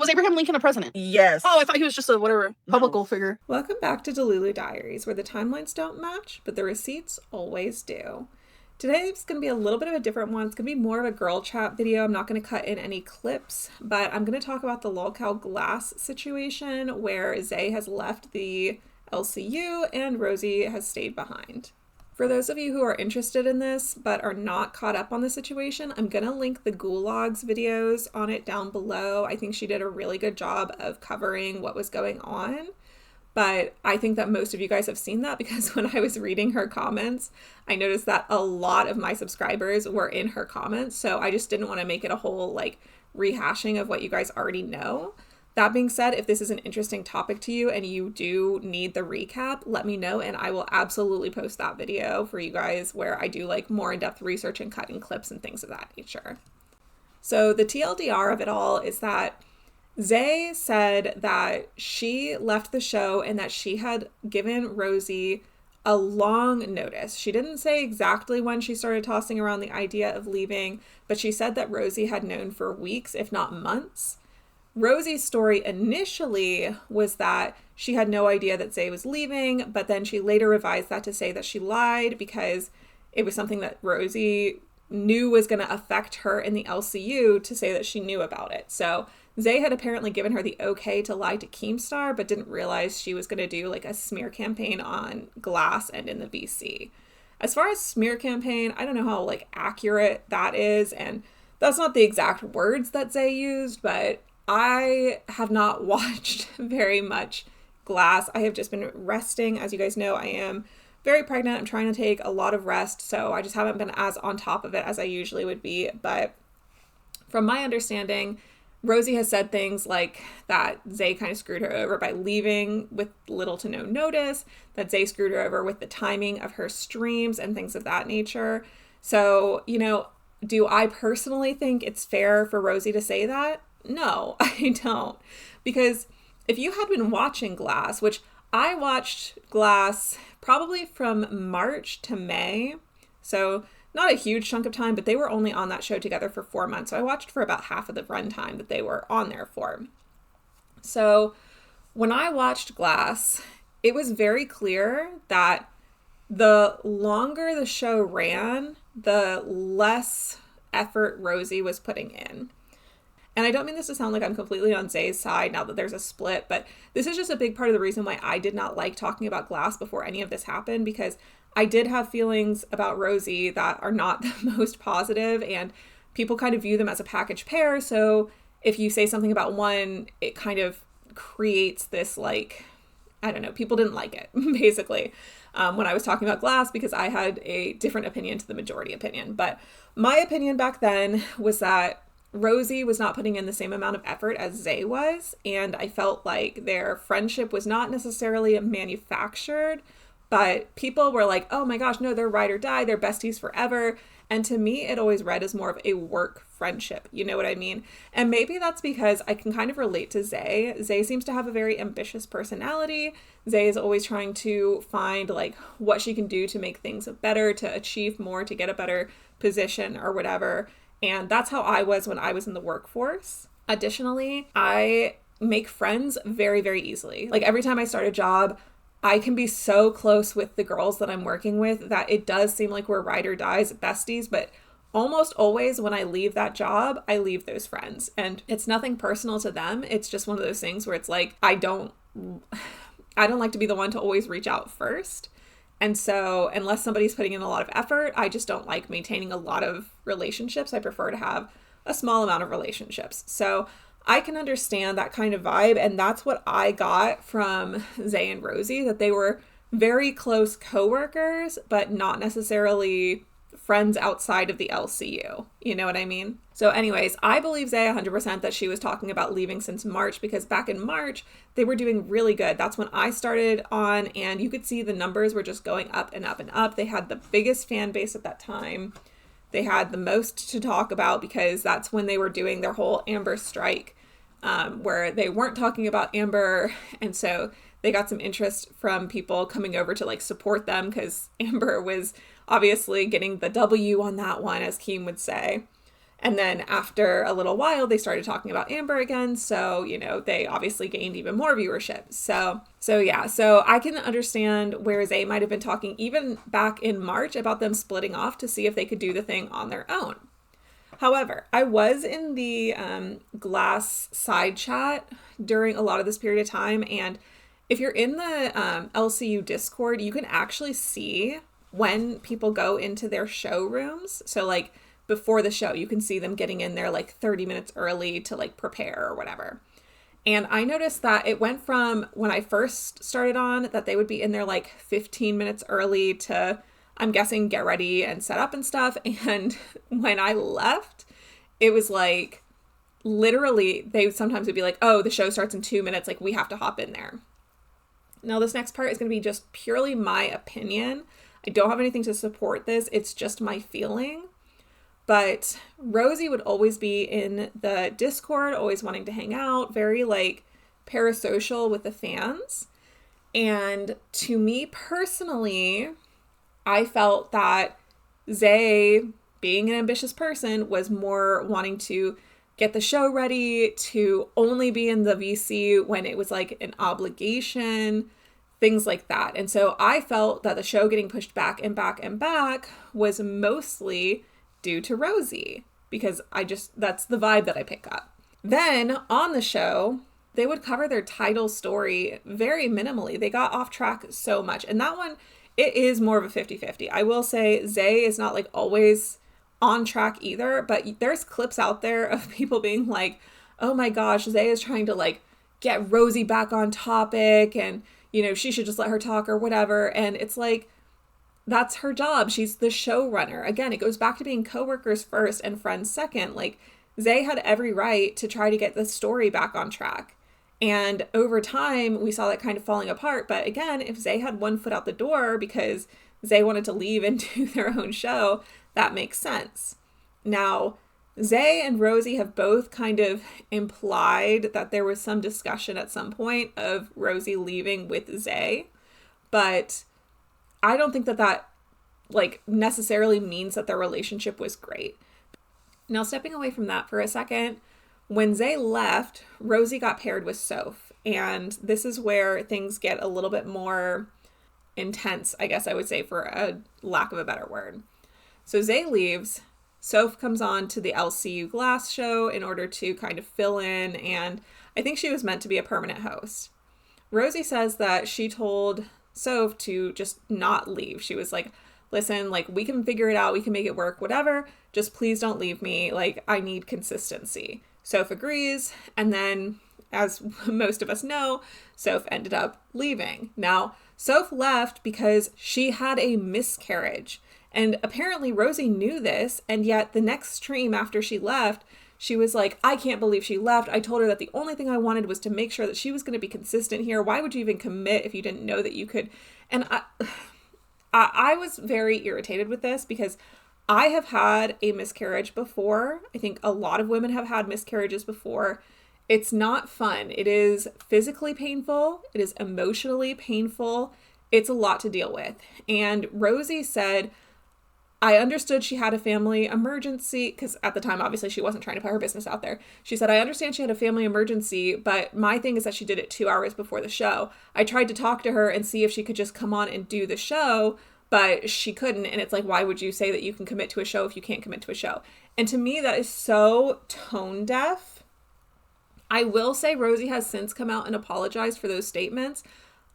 Was Abraham Lincoln a president? Yes. Oh, I thought he was just a public figure. Welcome back to Delulu Diaries, where the timelines don't match, but the receipts always do. Today it's going to be a little bit of a different one. It's going to be more of a girl chat video. I'm not going to cut in any clips, but I'm going to talk about the LCAL glass situation where Zay has left the LCU and Rosie has stayed behind. For those of you who are interested in this but are not caught up on the situation, I'm going to link the Ghoul Logs videos on it down below. I think she did a really good job of covering what was going on. But I think that most of you guys have seen that because when I was reading her comments, I noticed that a lot of my subscribers were in her comments. So I just didn't want to make it a whole rehashing of what you guys already know. That being said, if this is an interesting topic to you and you do need the recap, let me know and I will absolutely post that video for you guys where I do more in-depth research and cutting clips and things of that nature. So the TLDR of it all is that Zay said that she left the show and that she had given Rosie a long notice. She didn't say exactly when she started tossing around the idea of leaving, but she said that Rosie had known for weeks, if not months. Rosie's story initially was that she had no idea that Zay was leaving, but then she later revised that to say that she lied because it was something that Rosie knew was going to affect her in the LCU to say that she knew about it. So Zay had apparently given her the okay to lie to Keemstar, but didn't realize she was going to do a smear campaign on Glass and in the VC. As far as smear campaign, I don't know how accurate that is, and that's not the exact words that Zay used, but I have not watched very much Glass. I have just been resting. As you guys know, I am very pregnant. I'm trying to take a lot of rest, so I just haven't been as on top of it as I usually would be. But from my understanding, Rosie has said things like that Zay kind of screwed her over by leaving with little to no notice, that Zay screwed her over with the timing of her streams and things of that nature. So, do I personally think it's fair for Rosie to say that? No, I don't. Because if you had been watching Glass, which I watched Glass probably from March to May, so not a huge chunk of time, but they were only on that show together for 4 months. So I watched for about half of the runtime that they were on there for. So when I watched Glass, it was very clear that the longer the show ran, the less effort Rosie was putting in. And I don't mean this to sound like I'm completely on Zay's side now that there's a split, but this is just a big part of the reason why I did not like talking about Glass before any of this happened, because I did have feelings about Rosie that are not the most positive, and people kind of view them as a package pair. So if you say something about one, it kind of creates this I don't know, people didn't like it, basically, when I was talking about Glass, because I had a different opinion to the majority opinion. But my opinion back then was that Rosie was not putting in the same amount of effort as Zay was, and I felt like their friendship was not necessarily manufactured, but people were like, oh my gosh, no, they're ride or die, they're besties forever. And to me, it always read as more of a work friendship. You know what I mean? And maybe that's because I can kind of relate to Zay. Zay seems to have a very ambitious personality. Zay is always trying to find what she can do to make things better, to achieve more, to get a better position or whatever. And that's how I was when I was in the workforce. Additionally, I make friends very, very easily. Every time I start a job, I can be so close with the girls that I'm working with that it does seem like we're ride or dies, besties, but almost always when I leave that job, I leave those friends. And it's nothing personal to them. It's just one of those things where it's I don't like to be the one to always reach out first. And so unless somebody's putting in a lot of effort, I just don't like maintaining a lot of relationships. I prefer to have a small amount of relationships. So I can understand that kind of vibe. And that's what I got from Zay and Rosie, that they were very close coworkers, but not necessarily friends outside of the LCU. You know what I mean? So anyways, I believe Zay 100% that she was talking about leaving since March, because back in March, they were doing really good. That's when I started on, and you could see the numbers were just going up and up and up. They had the biggest fan base at that time. They had the most to talk about because that's when they were doing their whole Amber strike, where they weren't talking about Amber. And so they got some interest from people coming over to support them, because Amber was obviously getting the W on that one, as Keem would say. And then after a little while, they started talking about Amber again. So, they obviously gained even more viewership. So I can understand where Zay might have been talking even back in March about them splitting off to see if they could do the thing on their own. However, I was in the Glass side chat during a lot of this period of time. And if you're in the LCU Discord, you can actually see when people go into their showrooms. So like before the show, you can see them getting in there like 30 minutes early to like prepare or whatever. And I noticed that it went from when I first started on that they would be in there like 15 minutes early to, I'm guessing, get ready and set up and stuff. And when I left, it was like literally they sometimes would be like, oh, the show starts in 2 minutes. Like we have to hop in there. Now this next part is going to be just purely my opinion. I don't have anything to support this. It's just my feeling. But Rosie would always be in the Discord, always wanting to hang out, very like parasocial with the fans. And to me personally, I felt that Zay, being an ambitious person, was more wanting to get the show ready, to only be in the VC when it was like an obligation, things like that. And so I felt that the show getting pushed back and back and back was mostly due to Rosie, because that's the vibe that I pick up. Then on the show, they would cover their title story very minimally. They got off track so much. And that one, it is more of a 50-50. I will say Zay is not like always on track either, but there's clips out there of people being like, oh my gosh, Zay is trying to like get Rosie back on topic and, she should just let her talk or whatever. And it's like, that's her job. She's the showrunner. Again, it goes back to being coworkers first and friends second. Like Zay had every right to try to get the story back on track. And over time, we saw that kind of falling apart. But again, if Zay had one foot out the door because Zay wanted to leave and do their own show, that makes sense. Now, Zay and Rosie have both kind of implied that there was some discussion at some point of Rosie leaving with Zay. But I don't think that like necessarily means that their relationship was great. Now, stepping away from that for a second, when Zay left, Rosie got paired with Soph. And this is where things get a little bit more intense, I guess I would say, for a lack of a better word. So Zay leaves. Soph comes on to the LCU Glass show in order to kind of fill in. And I think she was meant to be a permanent host. Rosie says that she told Soph to just not leave. She was like, listen, like we can figure it out. We can make it work, whatever. Just please don't leave me. Like I need consistency. Soph agrees. And then as most of us know, Soph ended up leaving. Now, Soph left because she had a miscarriage. And apparently Rosie knew this. And yet the next stream after she left, she was like, I can't believe she left. I told her that the only thing I wanted was to make sure that she was going to be consistent here. Why would you even commit if you didn't know that you could? And I was very irritated with this because I have had a miscarriage before. I think a lot of women have had miscarriages before. It's not fun. It is physically painful. It is emotionally painful. It's a lot to deal with. And Rosie said, I understood she had a family emergency, because at the time, obviously, she wasn't trying to put her business out there. She said, I understand she had a family emergency, but my thing is that she did it 2 hours before the show. I tried to talk to her and see if she could just come on and do the show, but she couldn't. And it's like, why would you say that you can commit to a show if you can't commit to a show? And to me, that is so tone deaf. I will say Rosie has since come out and apologized for those statements.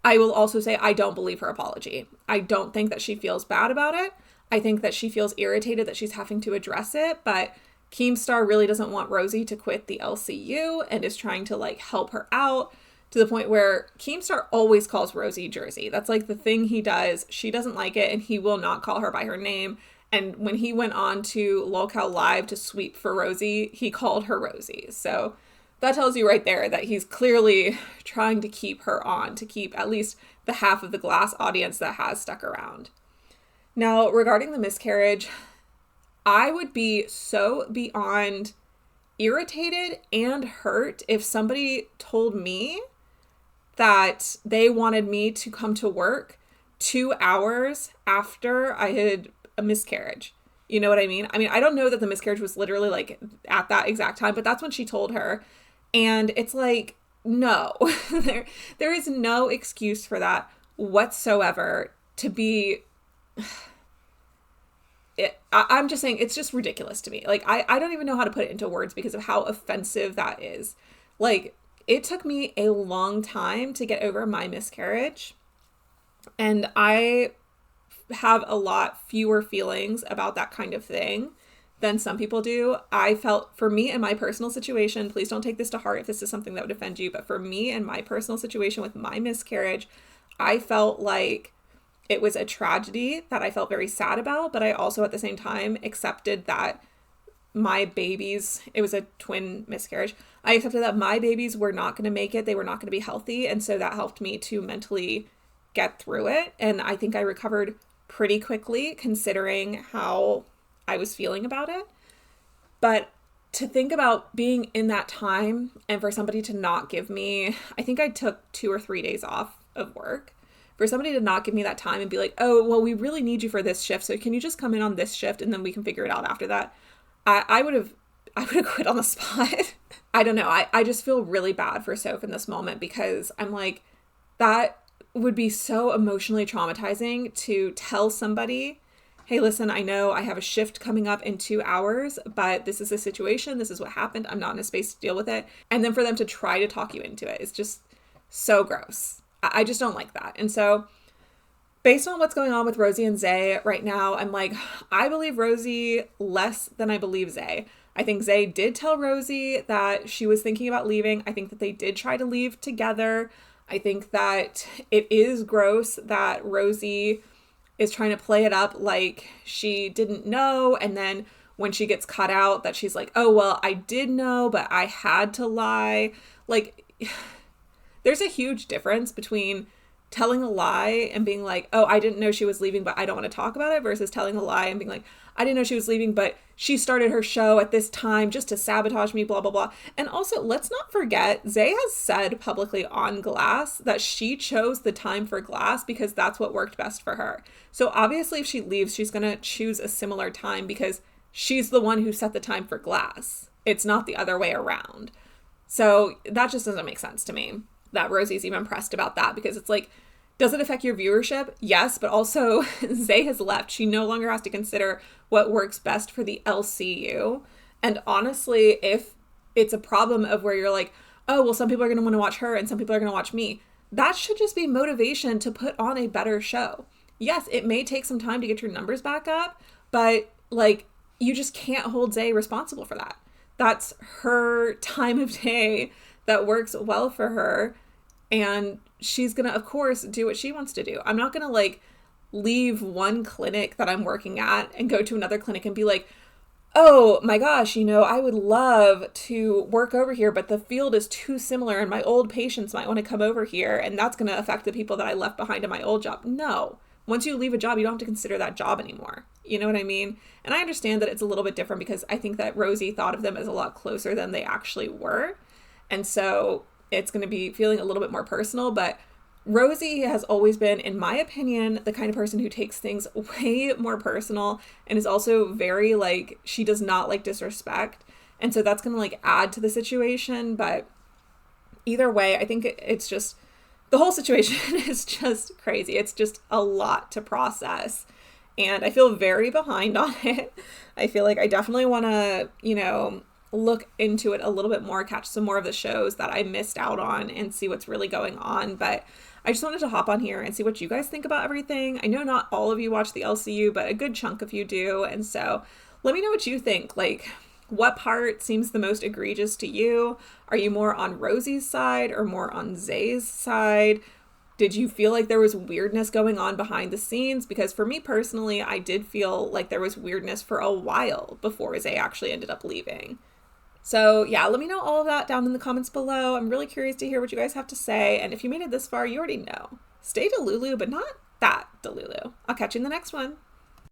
I will also say I don't believe her apology. I don't think that she feels bad about it. I think that she feels irritated that she's having to address it, but Keemstar really doesn't want Rosie to quit the LCU and is trying to like help her out to the point where Keemstar always calls Rosie Jersey. That's like the thing he does. She doesn't like it and he will not call her by her name. And when he went on to LCAL Live to sweep for Rosie, he called her Rosie. So that tells you right there that he's clearly trying to keep her on, to keep at least the half of the Glass audience that has stuck around. Now, regarding the miscarriage, I would be so beyond irritated and hurt if somebody told me that they wanted me to come to work 2 hours after I had a miscarriage. You know what I mean? I mean, I don't know that the miscarriage was literally like at that exact time, but that's when she told her. And it's like, no, there is no excuse for that whatsoever to be. I'm just saying it's just ridiculous to me. Like, I don't even know how to put it into words because of how offensive that is. Like, it took me a long time to get over my miscarriage. And I have a lot fewer feelings about that kind of thing than some people do. I felt, for me and my personal situation, please don't take this to heart if this is something that would offend you, but for me and my personal situation with my miscarriage, I felt like it was a tragedy that I felt very sad about, but I also at the same time accepted that my babies, it was a twin miscarriage, I accepted that my babies were not going to make it. They were not going to be healthy. And so that helped me to mentally get through it. And I think I recovered pretty quickly considering how I was feeling about it. But to think about being in that time and for somebody to not give me, I think I took 2 or 3 days off of work, for somebody to not give me that time and be like, oh, well, we really need you for this shift. So can you just come in on this shift and then we can figure it out after that? I would have quit on the spot. I don't know. I just feel really bad for Soph in this moment because I'm like, that would be so emotionally traumatizing to tell somebody, hey, listen, I know I have a shift coming up in 2 hours, but this is a situation. This is what happened. I'm not in a space to deal with it. And then for them to try to talk you into it is just so gross. I just don't like that. And so based on what's going on with Rosie and Zay right now, I'm like, I believe Rosie less than I believe Zay. I think Zay did tell Rosie that she was thinking about leaving. I think that they did try to leave together. I think that it is gross that Rosie is trying to play it up like she didn't know. And then when she gets caught out, that she's like, oh, well, I did know, but I had to lie. Like, there's a huge difference between telling a lie and being like, oh, I didn't know she was leaving, but I don't want to talk about it, versus telling a lie and being like, I didn't know she was leaving, but she started her show at this time just to sabotage me, blah, blah, blah. And also, let's not forget, Zay has said publicly on Glass that she chose the time for Glass because that's what worked best for her. So obviously, if she leaves, she's going to choose a similar time because she's the one who set the time for Glass. It's not the other way around. So that just doesn't make sense to me that Rosie's even pressed about that, because it's like, does it affect your viewership? Yes, but also Zay has left. She no longer has to consider what works best for the LCU. And honestly, if it's a problem of where you're like, oh, well, some people are going to want to watch her and some people are going to watch me, that should just be motivation to put on a better show. Yes, it may take some time to get your numbers back up, but like, you just can't hold Zay responsible for that. That's her time of day that works well for her. And she's going to, of course, do what she wants to do. I'm not going to like leave one clinic that I'm working at and go to another clinic and be like, oh my gosh, you know, I would love to work over here, but the field is too similar and my old patients might want to come over here and that's going to affect the people that I left behind in my old job. No. Once you leave a job, you don't have to consider that job anymore. You know what I mean? And I understand that it's a little bit different because I think that Rosie thought of them as a lot closer than they actually were. And so it's going to be feeling a little bit more personal, but Rosie has always been, in my opinion, the kind of person who takes things way more personal and is also very like, she does not like disrespect. And so that's going to like add to the situation. But either way, I think it's just, the whole situation is just crazy. It's just a lot to process. And I feel very behind on it. I feel like I definitely want to, you know, look into it a little bit more, catch some more of the shows that I missed out on and see what's really going on. But I just wanted to hop on here and see what you guys think about everything. I know not all of you watch the LCU, but a good chunk of you do. And so let me know what you think. Like, what part seems the most egregious to you? Are you more on Rosie's side or more on Zay's side? Did you feel like there was weirdness going on behind the scenes? Because for me personally, I did feel like there was weirdness for a while before Zay actually ended up leaving. So yeah, let me know all of that down in the comments below. I'm really curious to hear what you guys have to say. And if you made it this far, you already know. Stay Delulu, but not that Delulu. I'll catch you in the next one.